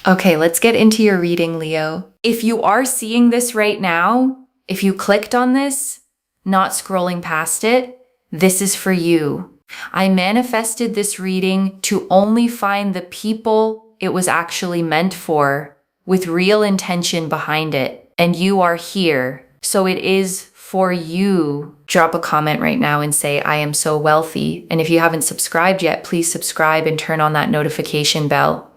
Okay, let's get into your reading, Leo. If you are seeing this right now, if you clicked on this, not scrolling past it, this is for you. I manifested this reading to only find the people it was actually meant for, with real intention behind it. And you are here. So it is for you. Drop a comment right now and say, I am so wealthy. And if you haven't subscribed yet, please subscribe and turn on that notification bell.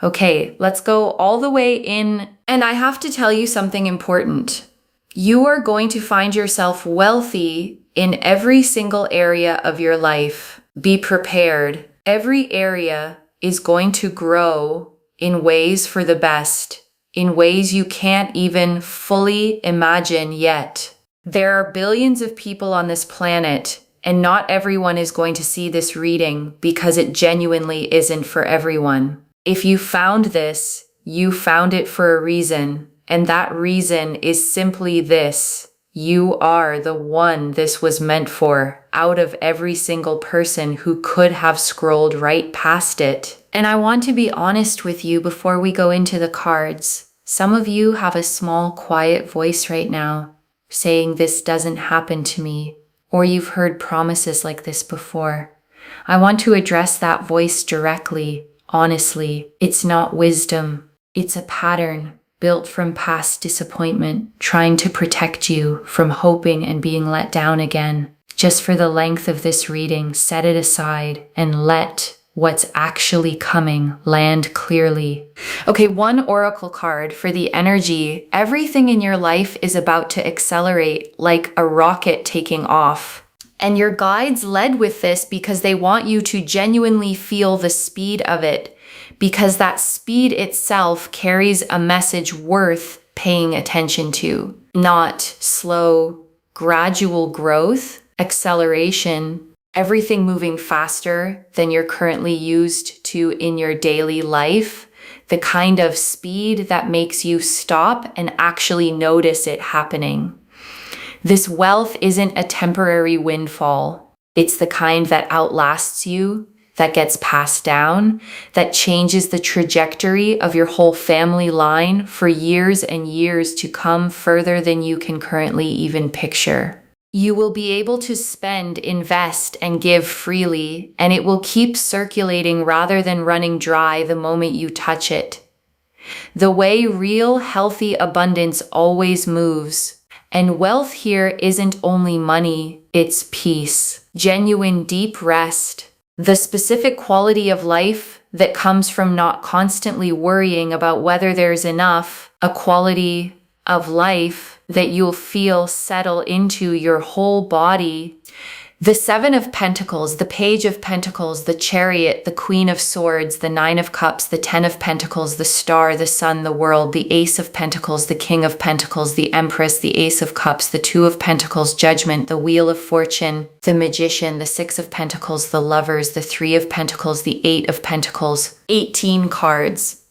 Okay, let's go all the way in. And I have to tell you something important. You are going to find yourself wealthy in every single area of your life. Be prepared. Every area is going to grow in ways for the best, in ways you can't even fully imagine yet. There are billions of people on this planet, and not everyone is going to see this reading because it genuinely isn't for everyone. If you found this, you found it for a reason, and that reason is simply this. You are the one this was meant for, out of every single person who could have scrolled right past it. And I want to be honest with you before we go into the cards. Some of you have a small, quiet voice right now, saying this doesn't happen to me, or you've heard promises like this before. I want to address that voice directly. Honestly, it's not wisdom. It's a pattern built from past disappointment, trying to protect you from hoping and being let down again. Just for the length of this reading, set it aside and let what's actually coming land clearly. Okay, one oracle card for the energy. Everything in your life is about to accelerate like a rocket taking off. And your guides led with this because they want you to genuinely feel the speed of it, because that speed itself carries a message worth paying attention to. Not slow, gradual growth, acceleration, everything moving faster than you're currently used to in your daily life, the kind of speed that makes you stop and actually notice it happening. This wealth isn't a temporary windfall. It's the kind that outlasts you, that gets passed down, that changes the trajectory of your whole family line for years and years to come, further than you can currently even picture. You will be able to spend, invest, and give freely, and it will keep circulating rather than running dry the moment you touch it. The way real, healthy abundance always moves. And wealth here isn't only money, it's peace, genuine deep rest, the specific quality of life that comes from not constantly worrying about whether there's enough, a quality of life that you'll feel settle into your whole body. The Seven of Pentacles, the Page of Pentacles, the Chariot, the Queen of Swords, the Nine of Cups, the Ten of Pentacles, the Star, the Sun, the World, the Ace of Pentacles, the King of Pentacles, the Empress, the Ace of Cups, the Two of Pentacles, Judgment, the Wheel of Fortune, the Magician, the Six of Pentacles, the Lovers, the Three of Pentacles, the Eight of Pentacles. 18 cards.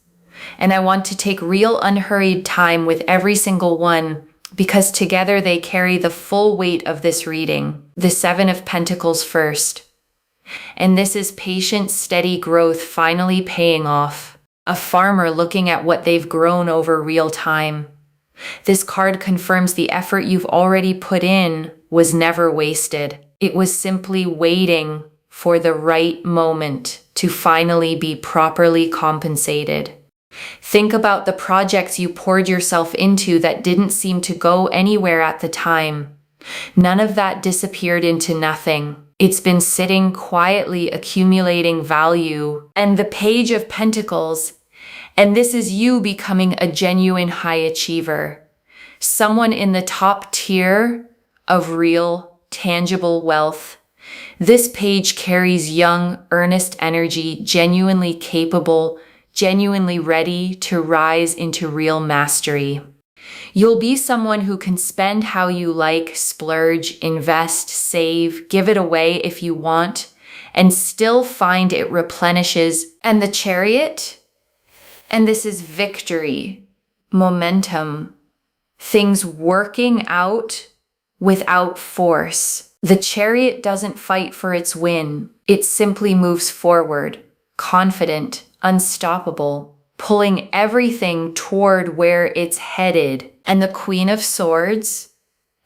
And I want to take real unhurried time with every single one, because together they carry the full weight of this reading. The Seven of Pentacles first. And this is patient, steady growth finally paying off. A farmer looking at what they've grown over real time. This card confirms the effort you've already put in was never wasted. It was simply waiting for the right moment to finally be properly compensated. Think about the projects you poured yourself into that didn't seem to go anywhere at the time. None of that disappeared into nothing. It's been sitting quietly accumulating value. And the Page of Pentacles, and this is you becoming a genuine high achiever. Someone in the top tier of real, tangible wealth. This page carries young, earnest energy, genuinely capable, genuinely ready to rise into real mastery. You'll be someone who can spend how you like, splurge, invest, save, give it away if you want, and still find it replenishes. And the Chariot, and this is victory, momentum, things working out without force. The Chariot doesn't fight for its win. It simply moves forward, confident, unstoppable, pulling everything toward where it's headed. And the Queen of Swords,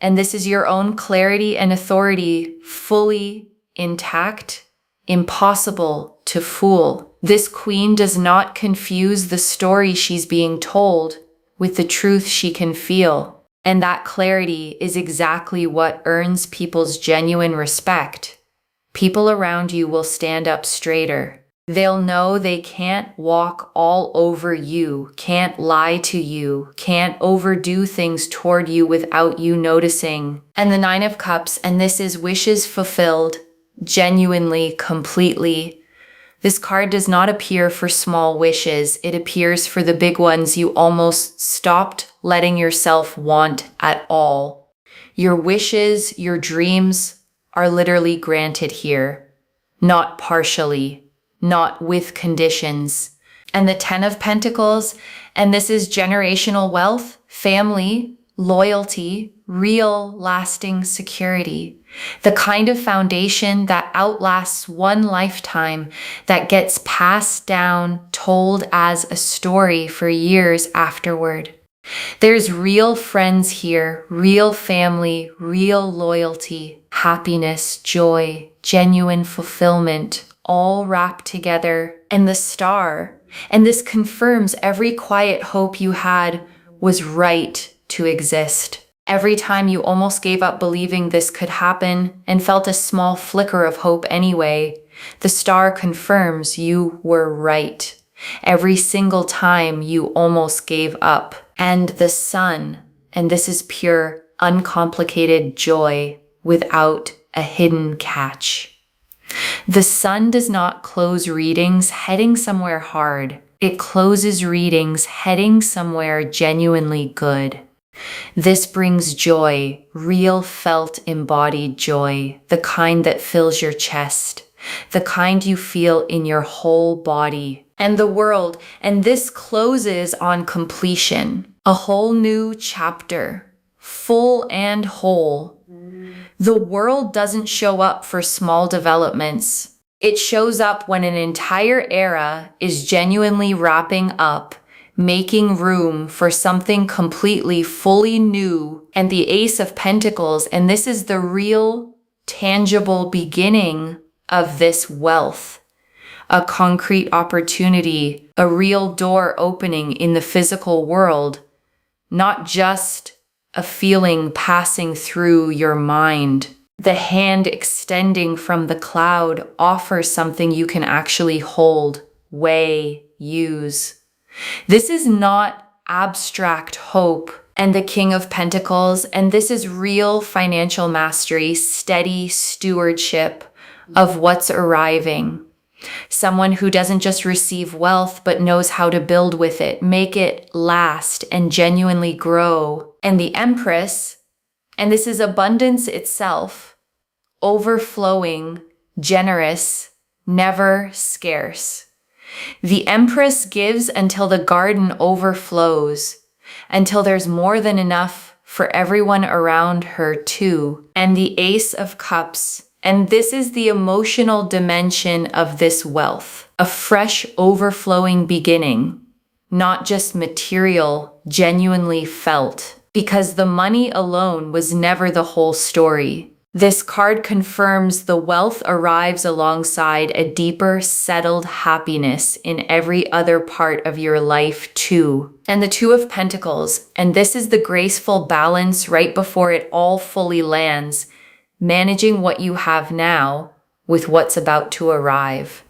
and this is your own clarity and authority, fully intact, impossible to fool. This queen does not confuse the story she's being told with the truth she can feel. And that clarity is exactly what earns people's genuine respect. People around you will stand up straighter. They'll know they can't walk all over you, can't lie to you, can't overdo things toward you without you noticing. And the Nine of Cups, and this is wishes fulfilled, genuinely, completely. This card does not appear for small wishes. It appears for the big ones you almost stopped letting yourself want at all. Your wishes, your dreams are literally granted here, not partially, not with conditions. And the Ten of Pentacles, and this is generational wealth, family, loyalty, real lasting security. The kind of foundation that outlasts one lifetime, that gets passed down, told as a story for years afterward. There's real friends here, real family, real loyalty, happiness, joy, genuine fulfillment, all wrapped together. And the Star, and this confirms every quiet hope you had was right to exist. Every time you almost gave up believing this could happen and felt a small flicker of hope anyway, the Star confirms you were right. Every single time you almost gave up. And the Sun, and this is pure, uncomplicated joy without a hidden catch. The Sun does not close readings heading somewhere hard. It closes readings heading somewhere genuinely good. This brings joy, real felt embodied joy, the kind that fills your chest, the kind you feel in your whole body and the world. And this closes on completion, a whole new chapter, full and whole. The world doesn't show up for small developments. It shows up when an entire era is genuinely wrapping up, making room for something completely, fully new. And the Ace of Pentacles, and this is the real, tangible beginning of this wealth. A concrete opportunity, a real door opening in the physical world, not just a feeling passing through your mind. The hand extending from the cloud offers something you can actually hold, weigh, use. This is not abstract hope. And the King of Pentacles, and this is real financial mastery, steady stewardship of what's arriving. Someone who doesn't just receive wealth, but knows how to build with it, make it last and genuinely grow. And the Empress, and this is abundance itself, overflowing, generous, never scarce. The Empress gives until the garden overflows, until there's more than enough for everyone around her too. And the Ace of Cups, and this is the emotional dimension of this wealth, a fresh overflowing beginning, not just material, genuinely felt, because the money alone was never the whole story. This card confirms the wealth arrives alongside a deeper, settled happiness in every other part of your life too. And the Two of Pentacles, and this is the graceful balance right before it all fully lands, managing what you have now with what's about to arrive.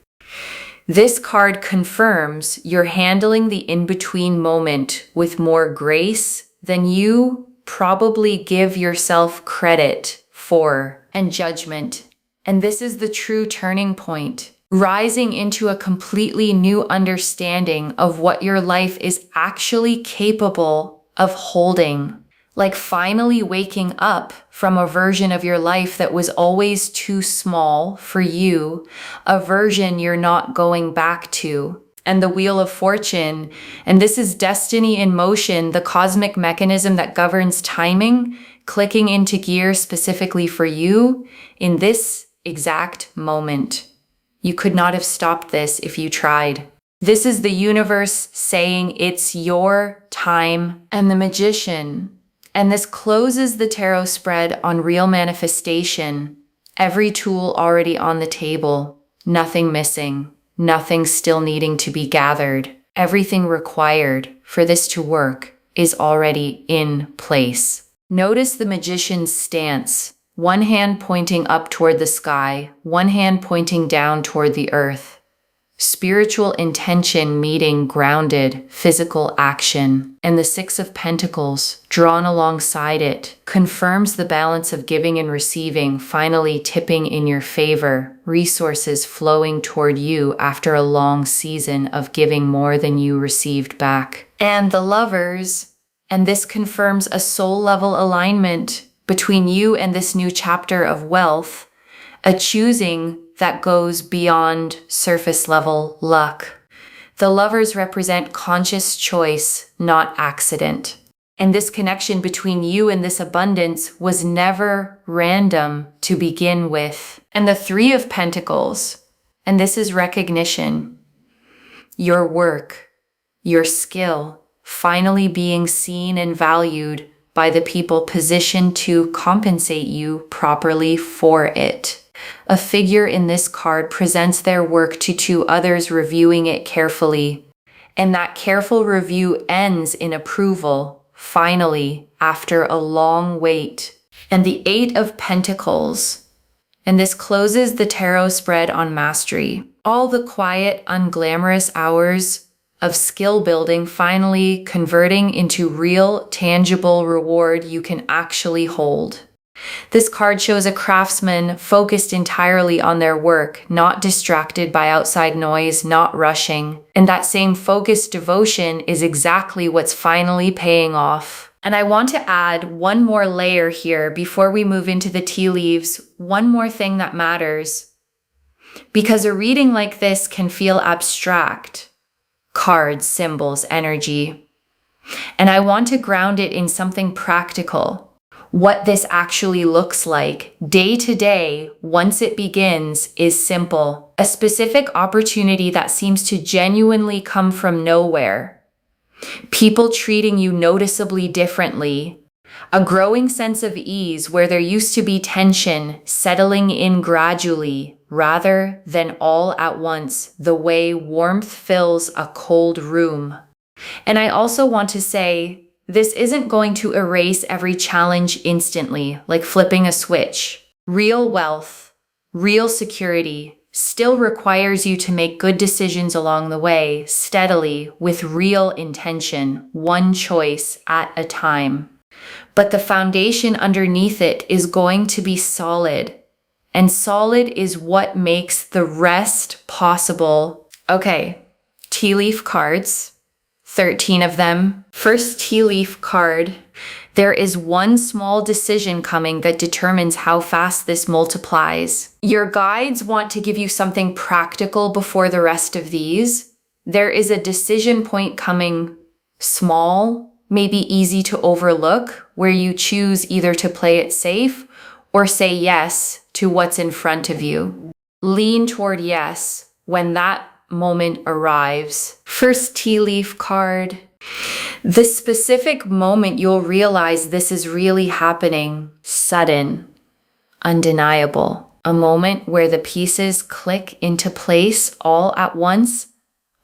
This card confirms you're handling the in-between moment with more grace than you probably give yourself credit for, and judgment. And this is the true turning point, rising into a completely new understanding of what your life is actually capable of holding. Like finally waking up from a version of your life that was always too small for you, a version you're not going back to. And the Wheel of Fortune, and this is destiny in motion, the cosmic mechanism that governs timing, clicking into gear specifically for you in this exact moment. You could not have stopped this if you tried. This is the universe saying it's your time. And the Magician. And this closes the tarot spread on real manifestation. Every tool already on the table. Nothing missing. Nothing still needing to be gathered. Everything required for this to work is already in place. Notice the Magician's stance. One hand pointing up toward the sky, one hand pointing down toward the earth. Spiritual intention meeting grounded physical action. And the Six of Pentacles, drawn alongside it, confirms the balance of giving and receiving finally tipping in your favor, resources flowing toward you after a long season of giving more than you received back. And the Lovers, and this confirms a soul-level alignment between you and this new chapter of wealth, a choosing that goes beyond surface-level luck. The Lovers represent conscious choice, not accident. And this connection between you and this abundance was never random to begin with. And the Three of Pentacles, and this is recognition. Your work, your skill, finally being seen and valued by the people positioned to compensate you properly for it. A figure in this card presents their work to two others reviewing it carefully, and that careful review ends in approval, finally, after a long wait. And the Eight of Pentacles, and this closes the tarot spread on mastery. All the quiet, unglamorous hours of skill building finally converting into real, tangible reward you can actually hold. This card shows a craftsman focused entirely on their work, not distracted by outside noise, not rushing. And that same focused devotion is exactly what's finally paying off. And I want to add one more layer here before we move into the tea leaves, one more thing that matters. Because a reading like this can feel abstract. Cards, symbols, energy. And I want to ground it in something practical. What this actually looks like day to day once it begins is simple. A specific opportunity that seems to genuinely come from nowhere. People treating you noticeably differently. A growing sense of ease where there used to be tension settling in gradually rather than all at once, the way warmth fills a cold room. And I also want to say, this isn't going to erase every challenge instantly, like flipping a switch. Real wealth, real security, still requires you to make good decisions along the way, steadily, with real intention, one choice at a time. But the foundation underneath it is going to be solid. And solid is what makes the rest possible. Okay, tea leaf cards. 13 of them. First tea leaf card. There is one small decision coming that determines how fast this multiplies. Your guides want to give you something practical before the rest of these. There is a decision point coming, small, maybe easy to overlook, where you choose either to play it safe or say yes to what's in front of you. Lean toward yes when that moment arrives. First tea leaf card. The specific moment you'll realize this is really happening. Sudden. Undeniable. A moment where the pieces click into place all at once.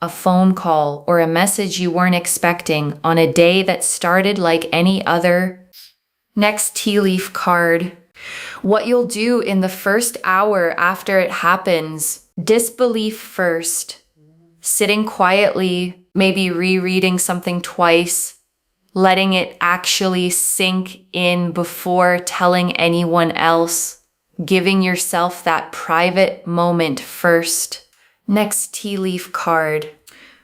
A phone call or a message you weren't expecting on a day that started like any other. Next tea leaf card. What you'll do in the first hour after it happens. Disbelief first, sitting quietly, maybe rereading something twice, letting it actually sink in before telling anyone else, giving yourself that private moment first. Next tea leaf card.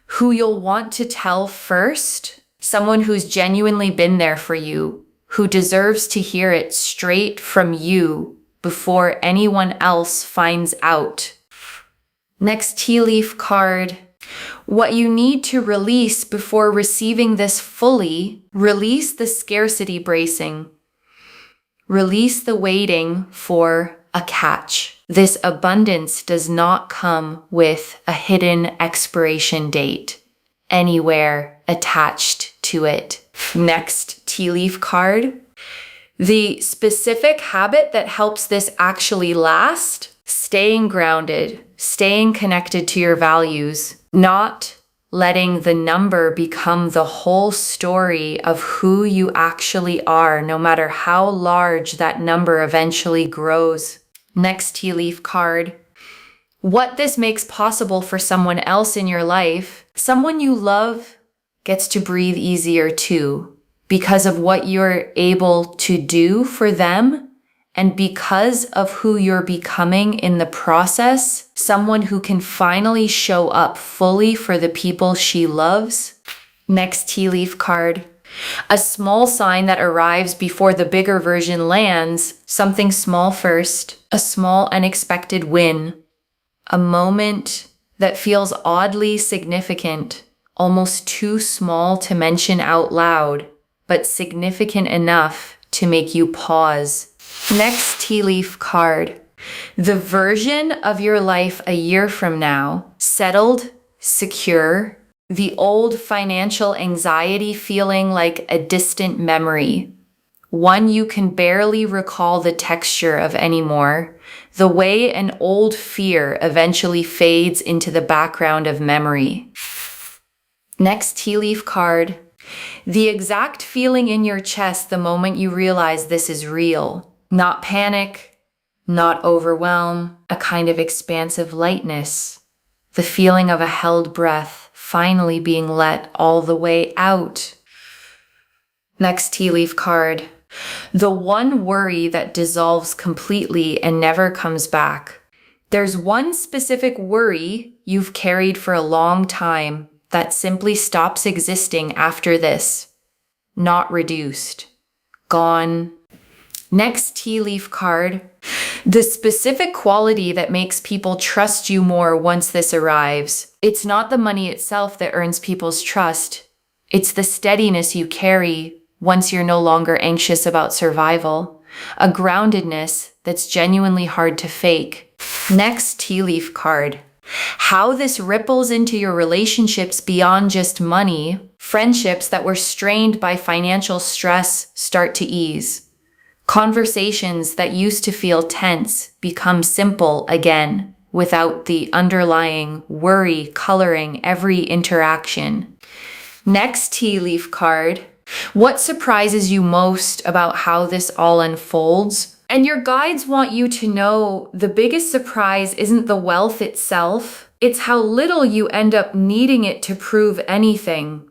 Who you'll want to tell first? Someone who's genuinely been there for you, who deserves to hear it straight from you before anyone else finds out. Next tea leaf card. What you need to release before receiving this fully, release the scarcity bracing. Release the waiting for a catch. This abundance does not come with a hidden expiration date anywhere attached to it. Next tea leaf card. The specific habit that helps this actually last: staying grounded, staying connected to your values, not letting the number become the whole story of who you actually are, no matter how large that number eventually grows. Next tea leaf card. What this makes possible for someone else in your life, someone you love gets to breathe easier too, because of what you're able to do for them. And because of who you're becoming in the process, someone who can finally show up fully for the people she loves. Next tea leaf card. A small sign that arrives before the bigger version lands, something small first, a small unexpected win, a moment that feels oddly significant, almost too small to mention out loud, but significant enough to make you pause. Next tea leaf card. The version of your life a year from now, settled, secure, the old financial anxiety feeling like a distant memory, one you can barely recall the texture of anymore, the way an old fear eventually fades into the background of memory. Next tea leaf card. The exact feeling in your chest the moment you realize this is real. Not panic, not overwhelm, a kind of expansive lightness. The feeling of a held breath finally being let all the way out. Next tea leaf card. The one worry that dissolves completely and never comes back. There's one specific worry you've carried for a long time that simply stops existing after this. Not reduced. Gone. Next tea leaf card. The specific quality that makes people trust you more once this arrives. It's not the money itself that earns people's trust. It's the steadiness you carry once you're no longer anxious about survival. A groundedness that's genuinely hard to fake. Next tea leaf card. How this ripples into your relationships beyond just money. Friendships that were strained by financial stress start to ease. Conversations that used to feel tense become simple again, without the underlying worry coloring every interaction. Next tea leaf card. What surprises you most about how this all unfolds? And your guides want you to know the biggest surprise isn't the wealth itself, it's how little you end up needing it to prove anything.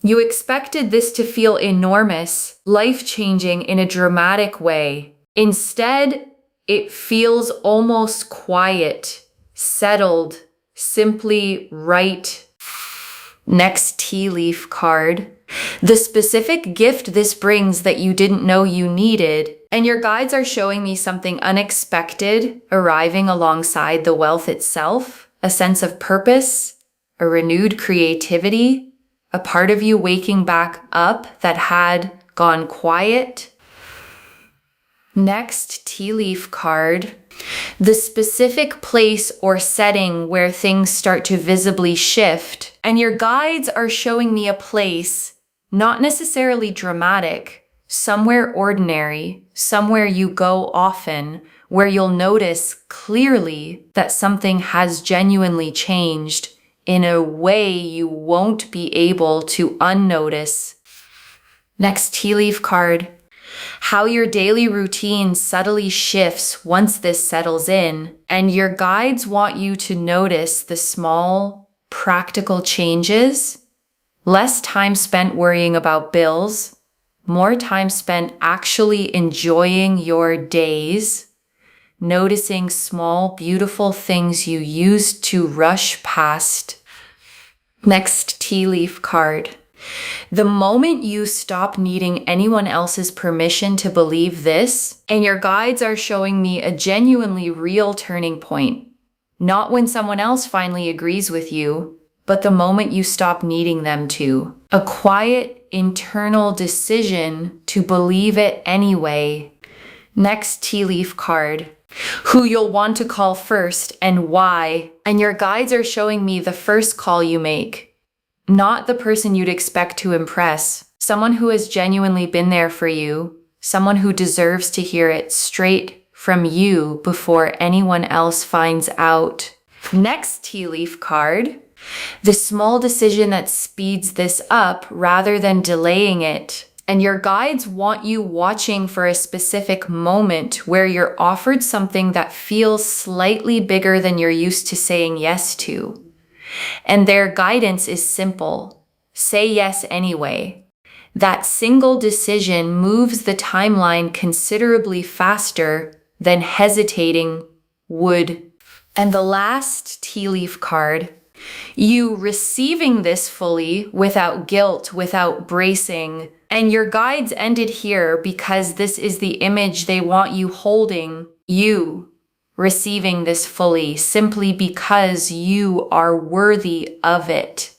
You expected this to feel enormous, life-changing in a dramatic way. Instead, it feels almost quiet, settled, simply right. Next tea leaf card. The specific gift this brings that you didn't know you needed, and your guides are showing me something unexpected arriving alongside the wealth itself, a sense of purpose, a renewed creativity, a part of you waking back up that had gone quiet. Next tea leaf card. The specific place or setting where things start to visibly shift, and your guides are showing me a place, not necessarily dramatic, somewhere ordinary, somewhere you go often, where you'll notice clearly that something has genuinely changed in a way you won't be able to unnotice. Next tea leaf card. How your daily routine subtly shifts once this settles in, and your guides want you to notice the small, practical changes. Less time spent worrying about bills, more time spent actually enjoying your days, noticing small, beautiful things you used to rush past. Next tea leaf card. The moment you stop needing anyone else's permission to believe this, and your guides are showing me a genuinely real turning point. Not when someone else finally agrees with you, but the moment you stop needing them to. A quiet, internal decision to believe it anyway. Next tea leaf card. who you'll want to call first and why. And your guides are showing me the first call you make, not the person you'd expect to impress, someone who has genuinely been there for you, someone who deserves to hear it straight from you before anyone else finds out. Next tea leaf card, the small decision that speeds this up rather than delaying it. And your guides want you watching for a specific moment where you're offered something that feels slightly bigger than you're used to saying yes to. And their guidance is simple. Say yes anyway. That single decision moves the timeline considerably faster than hesitating would. And the last tea leaf card, you receiving this fully without guilt, without bracing. And your guides ended here because this is the image they want you holding, you receiving this fully simply because you are worthy of it.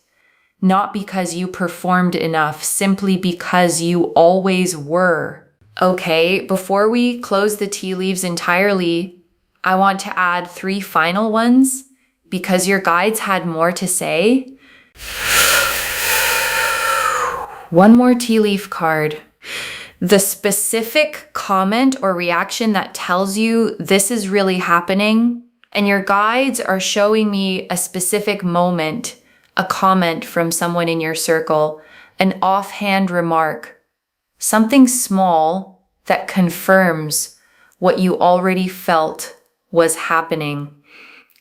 Not because you performed enough, simply because you always were. Okay, before we close the tea leaves entirely, I want to add 3 final ones because your guides had more to say. One more tea leaf card. The specific comment or reaction that tells you this is really happening, and your guides are showing me a specific moment, a comment from someone in your circle, an offhand remark, something small that confirms what you already felt was happening,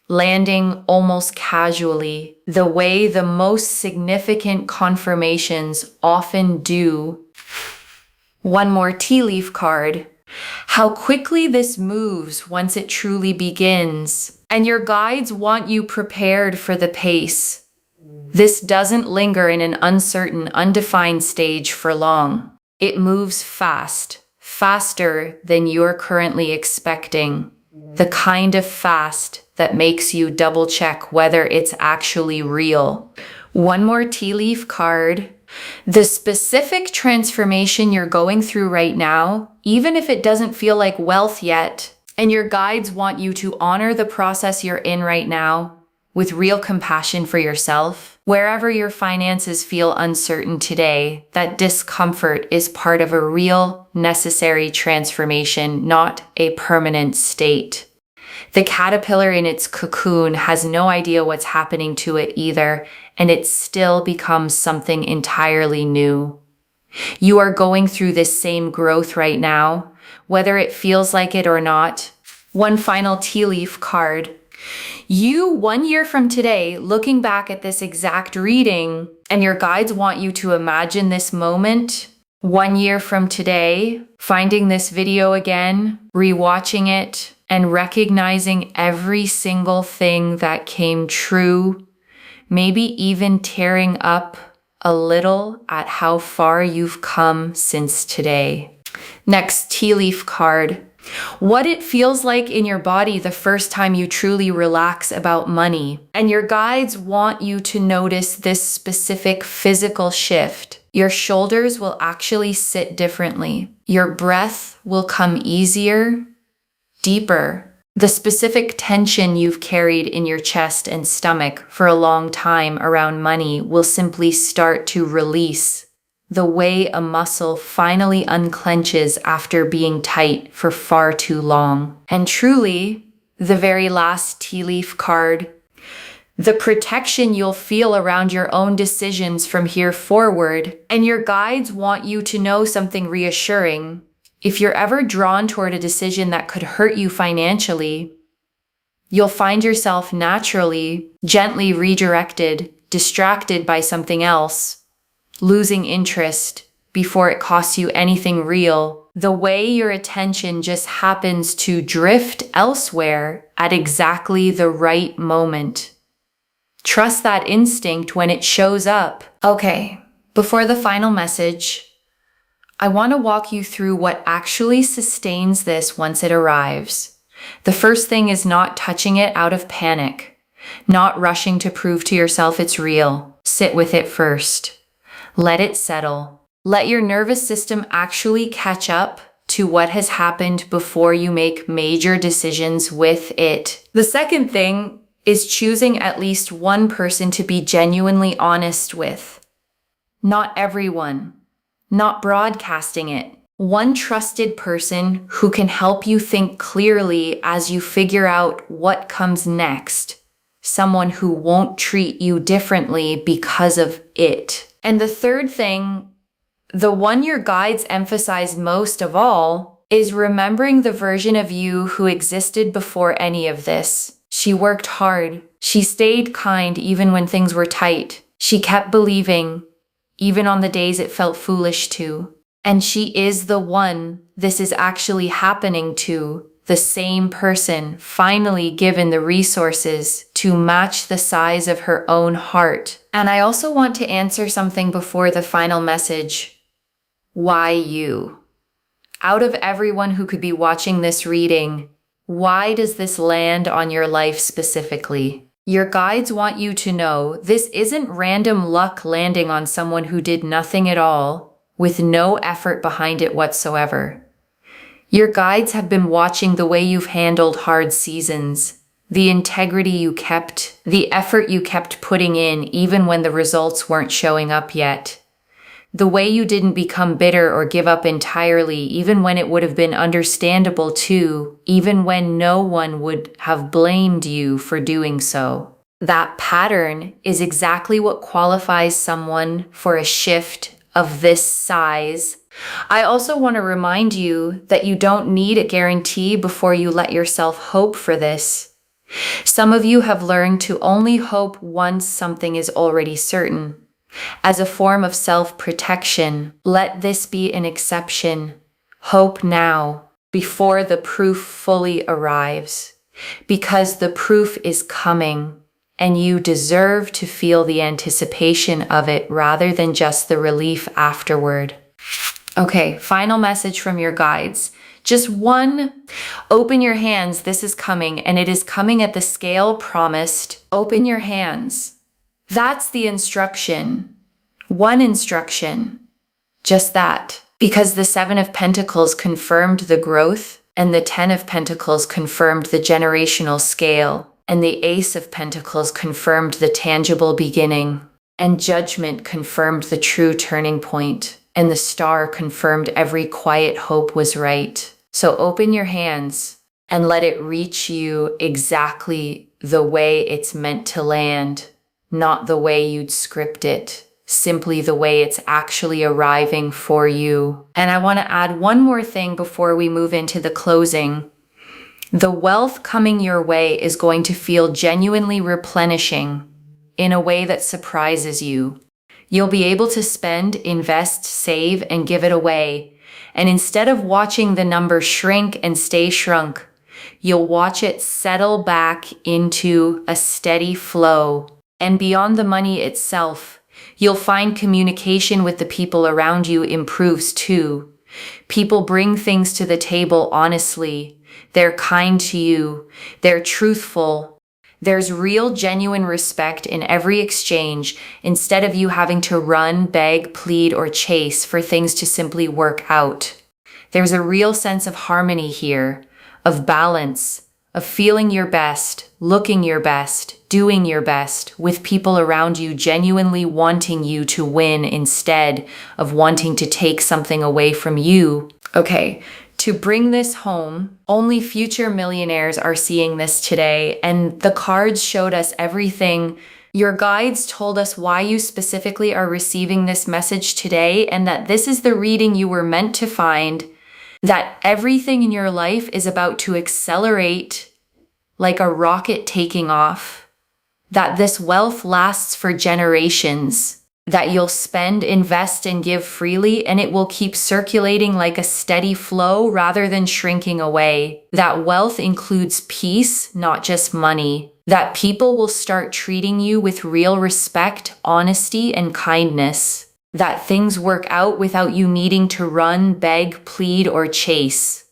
landing almost casually, the way the most significant confirmations often do. One more tea leaf card. How quickly this moves once it truly begins. And your guides want you prepared for the pace. This doesn't linger in an uncertain, undefined stage for long. It moves fast, faster than you're currently expecting. The kind of fast that makes you double check whether it's actually real. One more tea leaf card. The specific transformation you're going through right now, even if it doesn't feel like wealth yet, and your guides want you to honor the process you're in right now with real compassion for yourself. Wherever your finances feel uncertain today, that discomfort is part of a real, necessary transformation, not a permanent state. The caterpillar in its cocoon has no idea what's happening to it either, and it still becomes something entirely new. You are going through this same growth right now, whether it feels like it or not. One final tea leaf card. You, 1 year from today, looking back at this exact reading, and your guides want you to imagine this moment. 1 year from today, finding this video again, rewatching it, and recognizing every single thing that came true, maybe even tearing up a little at how far you've come since today. Next tea leaf card. What it feels like in your body the first time you truly relax about money. And your guides want you to notice this specific physical shift. Your shoulders will actually sit differently. Your breath will come easier, deeper. The specific tension you've carried in your chest and stomach for a long time around money will simply start to release, the way a muscle finally unclenches after being tight for far too long. And truly, the very last tea leaf card, the protection you'll feel around your own decisions from here forward. And your guides want you to know something reassuring. If you're ever drawn toward a decision that could hurt you financially, you'll find yourself naturally, gently redirected, distracted by something else, losing interest before it costs you anything real. The way your attention just happens to drift elsewhere at exactly the right moment. Trust that instinct when it shows up. Okay, before the final message, I want to walk you through what actually sustains this once it arrives. The first thing is not touching it out of panic, not rushing to prove to yourself it's real. Sit with it first. Let it settle. Let your nervous system actually catch up to what has happened before you make major decisions with it. The second thing is choosing at least one person to be genuinely honest with. Not everyone. Not broadcasting it. One trusted person who can help you think clearly as you figure out what comes next. Someone who won't treat you differently because of it. And the third thing, the one your guides emphasize most of all, is remembering the version of you who existed before any of this. She worked hard. She stayed kind even when things were tight. She kept believing, even on the days it felt foolish to. And she is the one this is actually happening to, the same person finally given the resources to match the size of her own heart. And I also want to answer something before the final message. Why you? Out of everyone who could be watching this reading, why does this land on your life specifically? Your guides want you to know this isn't random luck landing on someone who did nothing at all, with no effort behind it whatsoever. Your guides have been watching the way you've handled hard seasons, the integrity you kept, the effort you kept putting in even when the results weren't showing up yet. The way you didn't become bitter or give up entirely, even when it would have been understandable to, even when no one would have blamed you for doing so. That pattern is exactly what qualifies someone for a shift of this size. I also want to remind you that you don't need a guarantee before you let yourself hope for this. Some of you have learned to only hope once something is already certain. As a form of self-protection, let this be an exception. Hope now, before the proof fully arrives, because the proof is coming, and you deserve to feel the anticipation of it rather than just the relief afterward. Okay, final message from your guides. Just one. Open your hands, this is coming, and it is coming at the scale promised. Open your hands. That's the instruction. One instruction. Just that. Because the Seven of Pentacles confirmed the growth, and the Ten of Pentacles confirmed the generational scale, and the Ace of Pentacles confirmed the tangible beginning, and Judgment confirmed the true turning point, and the Star confirmed every quiet hope was right. So open your hands and let it reach you exactly the way it's meant to land. Not the way you'd script it, simply the way it's actually arriving for you. And I want to add one more thing before we move into the closing. The wealth coming your way is going to feel genuinely replenishing in a way that surprises you. You'll be able to spend, invest, save, and give it away. And instead of watching the number shrink and stay shrunk, you'll watch it settle back into a steady flow. And beyond the money itself, you'll find communication with the people around you improves too. People bring things to the table honestly. They're kind to you. They're truthful. There's real, genuine respect in every exchange instead of you having to run, beg, plead, or chase for things to simply work out. There's a real sense of harmony here, of balance, of feeling your best, looking your best, doing your best, with people around you genuinely wanting you to win instead of wanting to take something away from you. Okay, to bring this home, only future millionaires are seeing this today, and the cards showed us everything. Your guides told us why you specifically are receiving this message today, and that this is the reading you were meant to find, that everything in your life is about to accelerate like a rocket taking off, that this wealth lasts for generations, that you'll spend, invest, and give freely, and it will keep circulating like a steady flow rather than shrinking away, that wealth includes peace, not just money, that people will start treating you with real respect, honesty, and kindness, that things work out without you needing to run, beg, plead, or chase,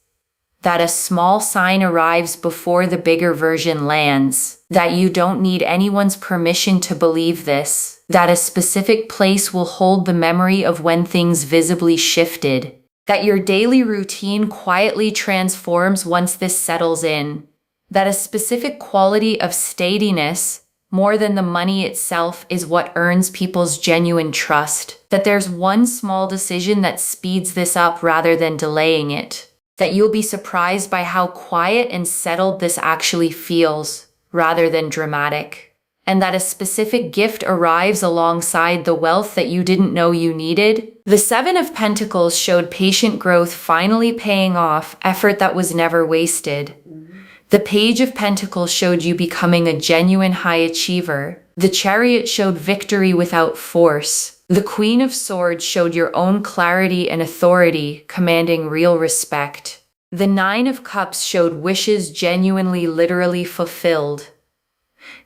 that a small sign arrives before the bigger version lands, that you don't need anyone's permission to believe this, that a specific place will hold the memory of when things visibly shifted, that your daily routine quietly transforms once this settles in, that a specific quality of steadiness, more than the money itself, is what earns people's genuine trust, that there's one small decision that speeds this up rather than delaying it, that you'll be surprised by how quiet and settled this actually feels, rather than dramatic, and that a specific gift arrives alongside the wealth that you didn't know you needed. The Seven of Pentacles showed patient growth finally paying off, effort that was never wasted. The Page of Pentacles showed you becoming a genuine high achiever. The Chariot showed victory without force. The Queen of Swords showed your own clarity and authority, commanding real respect. The Nine of Cups showed wishes genuinely, literally fulfilled.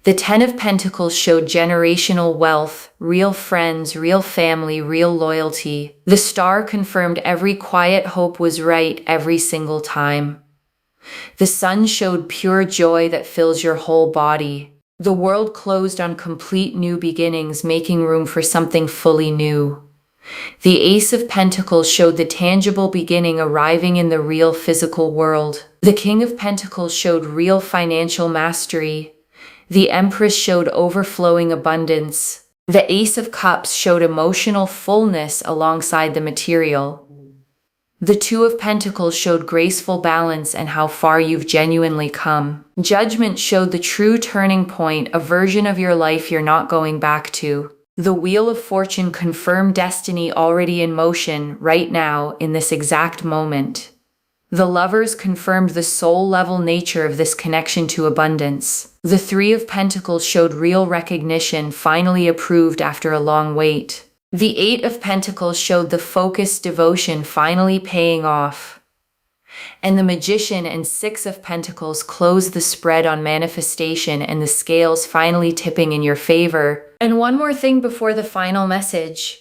The Ten of Pentacles showed generational wealth, real friends, real family, real loyalty. The Star confirmed every quiet hope was right every single time. The Sun showed pure joy that fills your whole body. The world closed on complete new beginnings, making room for something fully new. The Ace of Pentacles showed the tangible beginning arriving in the real physical world. The King of Pentacles showed real financial mastery. The Empress showed overflowing abundance. The Ace of Cups showed emotional fullness alongside the material. The Two of Pentacles showed graceful balance and how far you've genuinely come. Judgment showed the true turning point, a version of your life you're not going back to. The Wheel of Fortune confirmed destiny already in motion right now in this exact moment. The Lovers confirmed the soul-level nature of this connection to abundance. The Three of Pentacles showed real recognition, finally approved after a long wait. The Eight of Pentacles showed the focused devotion finally paying off. And the Magician and Six of Pentacles closed the spread on manifestation and the scales finally tipping in your favor. And one more thing before the final message.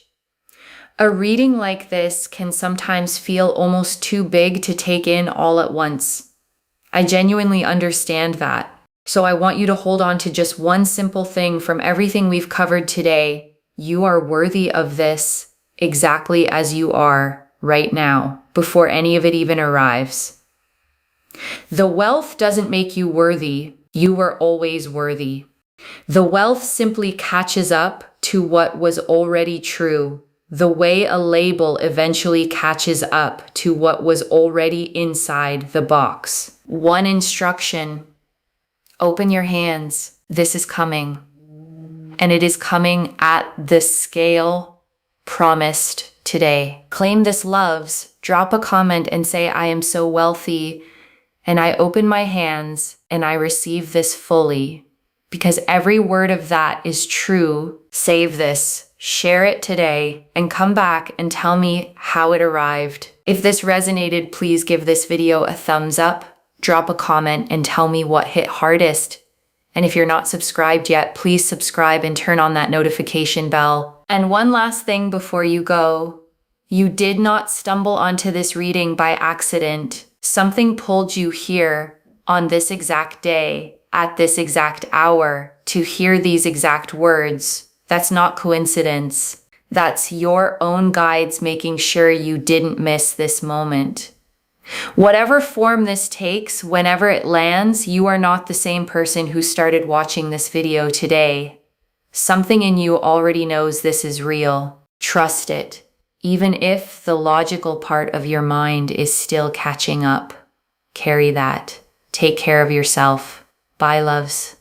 A reading like this can sometimes feel almost too big to take in all at once. I genuinely understand that. So I want you to hold on to just one simple thing from everything we've covered today. You are worthy of this exactly as you are right now, before any of it even arrives. The wealth doesn't make you worthy. You were always worthy. The wealth simply catches up to what was already true, the way a label eventually catches up to what was already inside the box. One instruction: open your hands. This is coming. And it is coming at the scale promised today. Claim this, loves. Drop a comment and say, I am so wealthy, and I open my hands and I receive this fully. Because every word of that is true. Save this, share it today, and come back and tell me how it arrived. If this resonated, please give this video a thumbs up, drop a comment, and tell me what hit hardest. And if you're not subscribed yet, please subscribe and turn on that notification bell. And one last thing before you go. You did not stumble onto this reading by accident. Something pulled you here on this exact day, at this exact hour, to hear these exact words. That's not coincidence. That's your own guides making sure you didn't miss this moment. Whatever form this takes, whenever it lands, you are not the same person who started watching this video today. Something in you already knows this is real. Trust it, even if the logical part of your mind is still catching up. Carry that. Take care of yourself. Bye, loves.